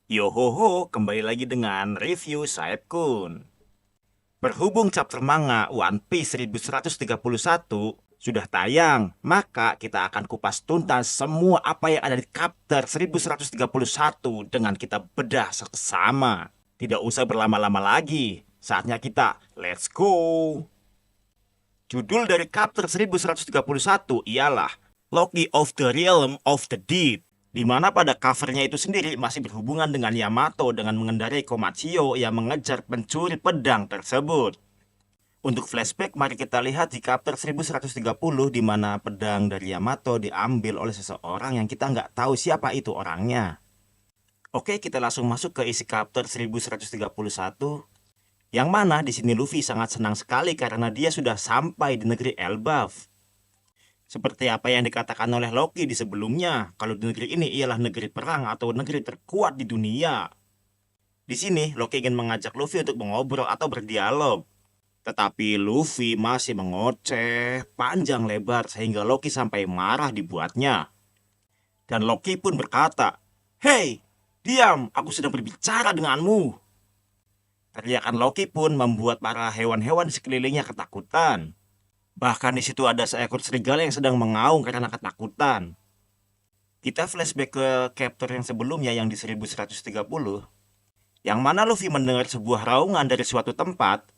Yohoho, kembali lagi dengan review Saeb Kun. Berhubung chapter manga One Piece 1131 sudah tayang, maka kita akan kupas tuntas semua apa yang ada di chapter 1131 dengan kita bedah seksama. Tidak usah berlama-lama lagi, saatnya kita let's go. Judul dari chapter 1131 ialah Loki of the Realm of the Dead, di mana pada covernya itu sendiri masih berhubungan dengan Yamato dengan mengendarai Komatsuyo yang mengejar pencuri pedang tersebut. Untuk flashback, mari kita lihat di chapter 1130 di mana pedang dari Yamato diambil oleh seseorang yang kita nggak tahu siapa itu orangnya. Oke, kita langsung masuk ke isi chapter 1131. Yang mana di sini Luffy sangat senang sekali karena dia sudah sampai di negeri Elbaf. Seperti apa yang dikatakan oleh Loki di sebelumnya, kalau di negeri ini ialah negeri perang atau negeri terkuat di dunia. Di sini, Loki ingin mengajak Luffy untuk mengobrol atau berdialog. Tetapi Luffy masih mengoceh panjang lebar sehingga Loki sampai marah dibuatnya. Dan Loki pun berkata, "Hei, diam, aku sedang berbicara denganmu." Teriakan Loki pun membuat para hewan-hewan di sekelilingnya ketakutan. Bahkan di situ ada seekor serigala yang sedang mengaum karena ketakutan. Kita flashback ke chapter yang sebelumnya yang di 1130, yang mana Luffy mendengar sebuah raungan dari suatu tempat,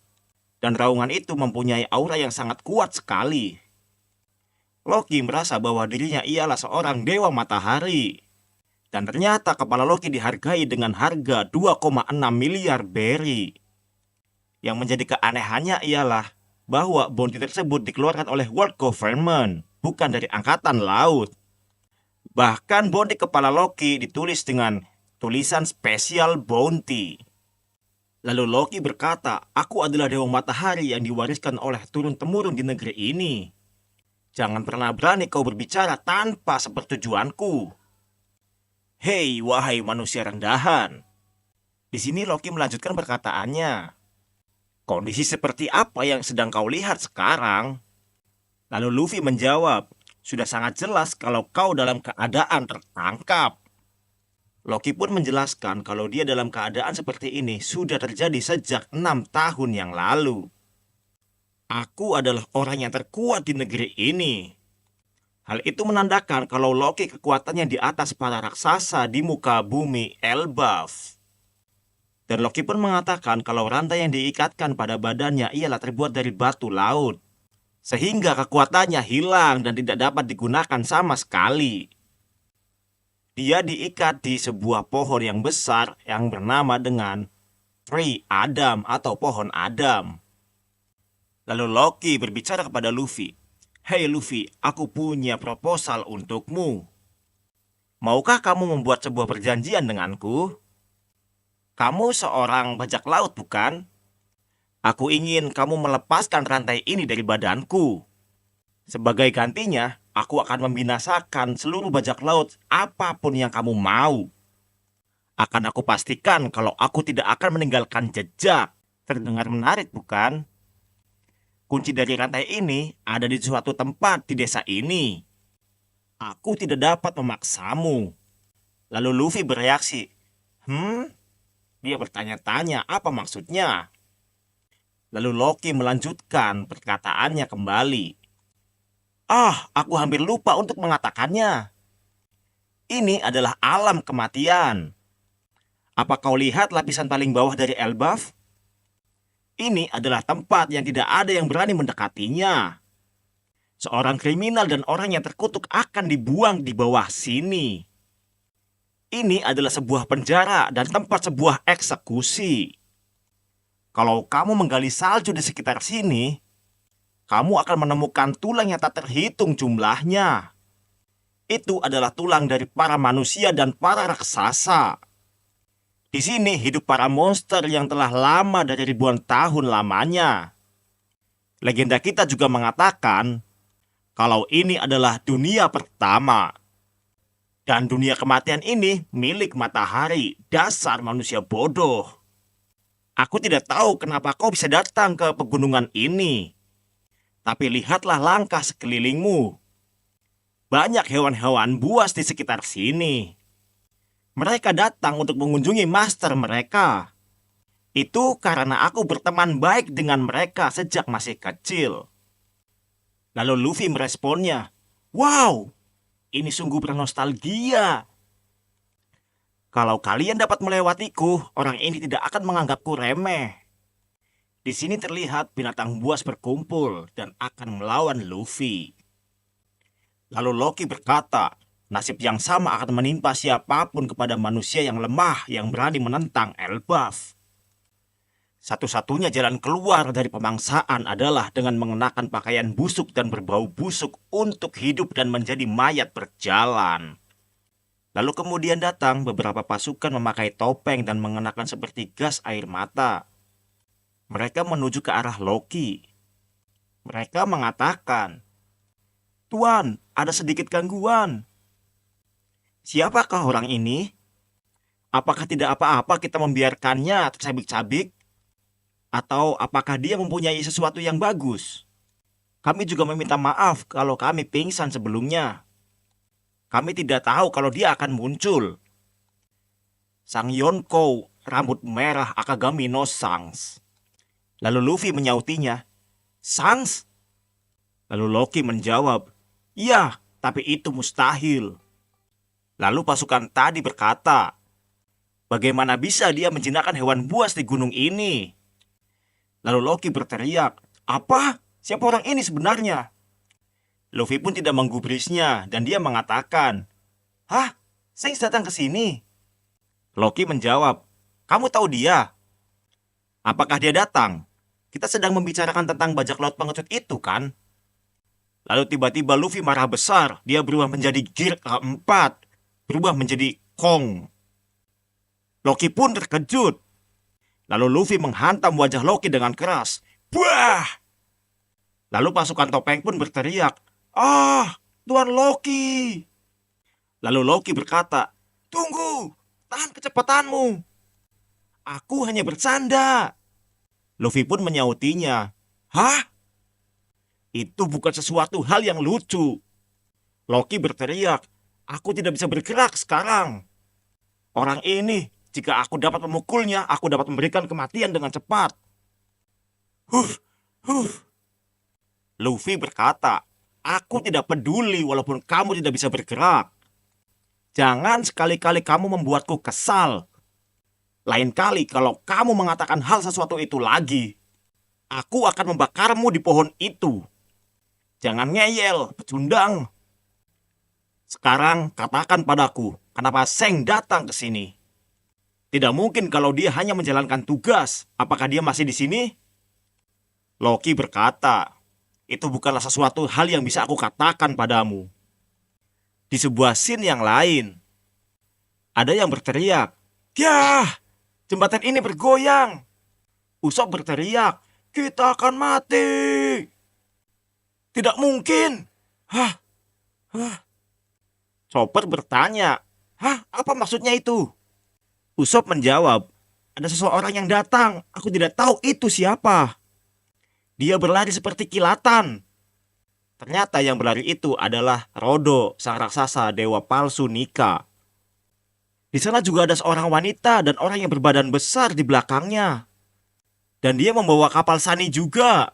dan raungan itu mempunyai aura yang sangat kuat sekali. Loki merasa bahwa dirinya ialah seorang dewa matahari. Dan ternyata kepala Loki dihargai dengan harga 2,6 miliar berry. Yang menjadi keanehannya ialah bahwa bounty tersebut dikeluarkan oleh World Government, bukan dari Angkatan Laut. Bahkan bounty kepala Loki ditulis dengan tulisan Special Bounty. Lalu Loki berkata, "Aku adalah dewa matahari yang diwariskan oleh turun-temurun di negeri ini. Jangan pernah berani kau berbicara tanpa sepertujuanku. Hei, wahai manusia rendahan." Di sini Loki melanjutkan perkataannya. "Kondisi seperti apa yang sedang kau lihat sekarang?" Lalu Luffy menjawab, "Sudah sangat jelas kalau kau dalam keadaan tertangkap." Loki pun menjelaskan kalau dia dalam keadaan seperti ini sudah terjadi sejak 6 tahun yang lalu. "Aku adalah orang yang terkuat di negeri ini." Hal itu menandakan kalau Loki kekuatannya di atas para raksasa di muka bumi Elbaf. Dan Loki pun mengatakan kalau rantai yang diikatkan pada badannya ialah terbuat dari batu laut, sehingga kekuatannya hilang dan tidak dapat digunakan sama sekali. Dia diikat di sebuah pohon yang besar yang bernama dengan Tree Adam atau pohon Adam. Lalu Loki berbicara kepada Luffy, "Hei Luffy, aku punya proposal untukmu. Maukah kamu membuat sebuah perjanjian denganku? Kamu seorang bajak laut, bukan? Aku ingin kamu melepaskan rantai ini dari badanku. Sebagai gantinya, aku akan membinasakan seluruh bajak laut apapun yang kamu mau. Akan aku pastikan kalau aku tidak akan meninggalkan jejak." Terdengar menarik, bukan? Kunci dari rantai ini ada di suatu tempat di desa ini. Aku tidak dapat memaksamu. Lalu Luffy bereaksi, Dia bertanya-tanya apa maksudnya. Lalu Loki melanjutkan perkataannya kembali. Aku hampir lupa untuk mengatakannya. Ini adalah alam kematian. Apa kau lihat lapisan paling bawah dari Elbaf? Ini adalah tempat yang tidak ada yang berani mendekatinya. Seorang kriminal dan orang yang terkutuk akan dibuang di bawah sini. Ini adalah sebuah penjara dan tempat sebuah eksekusi. Kalau kamu menggali salju di sekitar sini, kamu akan menemukan tulang yang tak terhitung jumlahnya. Itu adalah tulang dari para manusia dan para raksasa. Di sini hidup para monster yang telah lama dari ribuan tahun lamanya. Legenda kita juga mengatakan kalau ini adalah dunia pertama. Dan dunia kematian ini milik matahari, dasar manusia bodoh. Aku tidak tahu kenapa kau bisa datang ke pegunungan ini. Tapi lihatlah langkah sekelilingmu. Banyak hewan-hewan buas di sekitar sini. Mereka datang untuk mengunjungi master mereka. Itu karena aku berteman baik dengan mereka sejak masih kecil. Lalu Luffy meresponnya, "Wow, ini sungguh bernostalgia. Kalau kalian dapat melewatiku, orang ini tidak akan menganggapku remeh." Di sini terlihat binatang buas berkumpul dan akan melawan Luffy. Lalu Loki berkata, nasib yang sama akan menimpa siapapun kepada manusia yang lemah yang berani menentang Elbaf. Satu-satunya jalan keluar dari pemangsaan adalah dengan mengenakan pakaian busuk dan berbau busuk untuk hidup dan menjadi mayat berjalan. Lalu kemudian datang beberapa pasukan memakai topeng dan mengenakan seperti gas air mata. Mereka menuju ke arah Loki. Mereka mengatakan, "Tuan, ada sedikit gangguan." "Siapakah orang ini? Apakah tidak apa-apa kita membiarkannya tercabik-cabik? Atau apakah dia mempunyai sesuatu yang bagus? Kami juga meminta maaf kalau kami pingsan sebelumnya. Kami tidak tahu kalau dia akan muncul." Sang Yonkou, rambut merah Akagami no Sangs. Lalu Luffy menyautinya, "Sangs?" Lalu Loki menjawab, "Iya, tapi itu mustahil." Lalu pasukan tadi berkata, "Bagaimana bisa dia menjinakkan hewan buas di gunung ini?" Lalu Loki berteriak, "Apa? Siapa orang ini sebenarnya?" Luffy pun tidak menggubrisnya dan dia mengatakan, "Hah? Sangs datang ke sini?" Loki menjawab, "Kamu tahu dia? Apakah dia datang? Kita sedang membicarakan tentang bajak laut pengecut itu, kan?" Lalu tiba-tiba Luffy marah besar. Dia berubah menjadi Gear keempat, berubah menjadi Kong. Loki pun terkejut. Lalu Luffy menghantam wajah Loki dengan keras. Buah! Lalu pasukan topeng pun berteriak, "Ah, Tuan Loki!" Lalu Loki berkata, "Tunggu, tahan kecepatanmu. Aku hanya bercanda." Luffy pun menyautinya, "Hah? Itu bukan sesuatu hal yang lucu." Loki berteriak, "Aku tidak bisa bergerak sekarang. Orang ini, jika aku dapat memukulnya, aku dapat memberikan kematian dengan cepat." Huh, huh. Luffy berkata, "Aku tidak peduli walaupun kamu tidak bisa bergerak. Jangan sekali-kali kamu membuatku kesal. Lain kali kalau kamu mengatakan hal sesuatu itu lagi, aku akan membakarmu di pohon itu. Jangan ngeyel, pecundang. Sekarang katakan padaku, kenapa Seng datang ke sini? Tidak mungkin kalau dia hanya menjalankan tugas. Apakah dia masih di sini?" Loki berkata, "Itu bukanlah sesuatu hal yang bisa aku katakan padamu." Di sebuah scene yang lain, ada yang berteriak, "Yah! Jembatan ini bergoyang." Usopp berteriak, "Kita akan mati." "Tidak mungkin." Hah? Chopper bertanya, "Hah? Apa maksudnya itu?" Usopp menjawab, "Ada seseorang yang datang. Aku tidak tahu itu siapa. Dia berlari seperti kilatan." Ternyata yang berlari itu adalah Rodo, sang raksasa dewa palsu Nika. Di sana juga ada seorang wanita dan orang yang berbadan besar di belakangnya. Dan dia membawa kapal Sunny juga.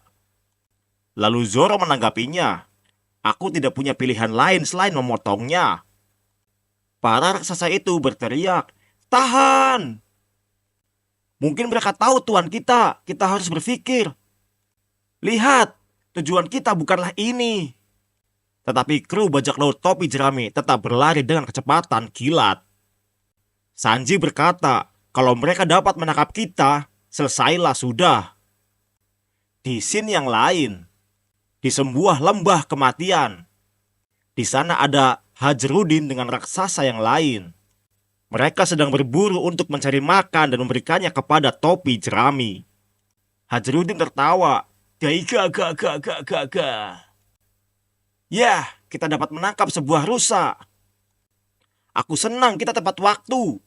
Lalu Zoro menanggapinya, "Aku tidak punya pilihan lain selain memotongnya." Para raksasa itu berteriak, "Tahan! Mungkin mereka tahu tuan kita. Kita harus berpikir. Lihat, tujuan kita bukanlah ini." Tetapi kru bajak laut topi jerami tetap berlari dengan kecepatan kilat. Sanji berkata, "Kalau mereka dapat menangkap kita, selesailah sudah." Di scene yang lain, di sebuah lembah kematian, di sana ada Hajrudin dengan raksasa yang lain. Mereka sedang berburu untuk mencari makan dan memberikannya kepada topi jerami. Hajrudin tertawa, "Gaiga ga ga ga ga ga. Yah, kita dapat menangkap sebuah rusa. Aku senang kita tepat waktu.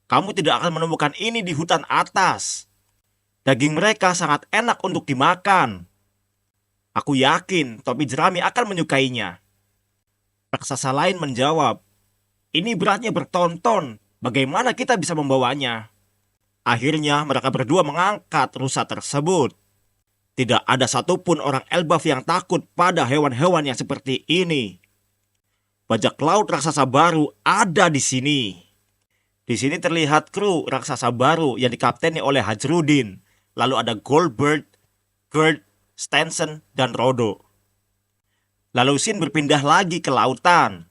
Kamu tidak akan menemukan ini di hutan atas. Daging mereka sangat enak untuk dimakan. Aku yakin topi jerami akan menyukainya." Raksasa lain menjawab, Ini beratnya bertonton. Bagaimana kita bisa membawanya? Akhirnya mereka berdua mengangkat rusa tersebut. Tidak ada satupun orang Elbaf yang takut pada hewan-hewan yang seperti ini. Bajak laut raksasa baru ada di sini. Di sini terlihat kru raksasa baru yang dikapteni oleh Hajrudin. Lalu ada Goldberg, Gerd, Stenson, dan Rodo. Lalu Sin berpindah lagi ke lautan.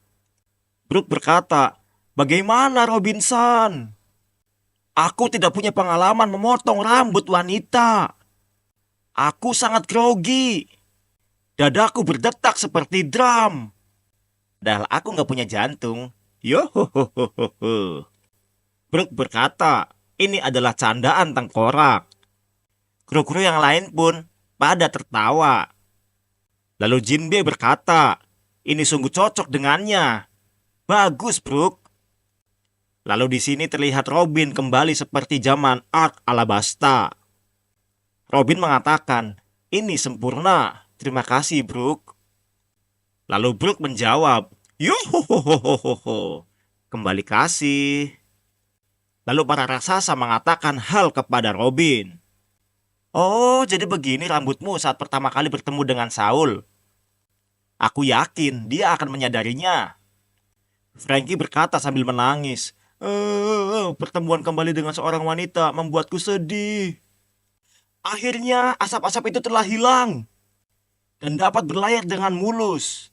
Brooke berkata, "Bagaimana Robinson? Aku tidak punya pengalaman memotong rambut wanita. Aku sangat grogi. Dadaku berdetak seperti drum. Padahal aku nggak punya jantung." Yohohohoho. Brooke berkata, ini adalah candaan tengkorak. Kru-kru yang lain pun pada tertawa. Lalu Jinbe berkata, ini sungguh cocok dengannya. Bagus, Brooke. Lalu di sini terlihat Robin kembali seperti zaman Ark Alabasta. Robin mengatakan, ini sempurna. Terima kasih, Brooke. Lalu Brooke menjawab, yohohohoho. Kembali kasih. Lalu para raksasa mengatakan hal kepada Robin. Oh, jadi begini rambutmu saat pertama kali bertemu dengan Saul. Aku yakin dia akan menyadarinya. Frankie berkata sambil menangis. Pertemuan kembali dengan seorang wanita membuatku sedih. Akhirnya asap-asap itu telah hilang dan dapat berlayar dengan mulus.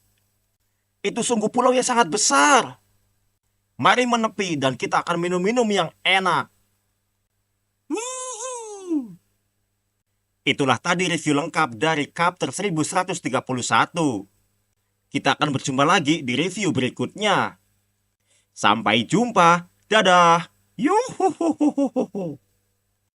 Itu sungguh pulau yang sangat besar. Mari menepi dan kita akan minum-minum yang enak. Woohoo! Itulah tadi review lengkap dari Chapter 1131. Kita akan berjumpa lagi di review berikutnya. Sampai jumpa. Dadah. Yuhuhuhuhuhu.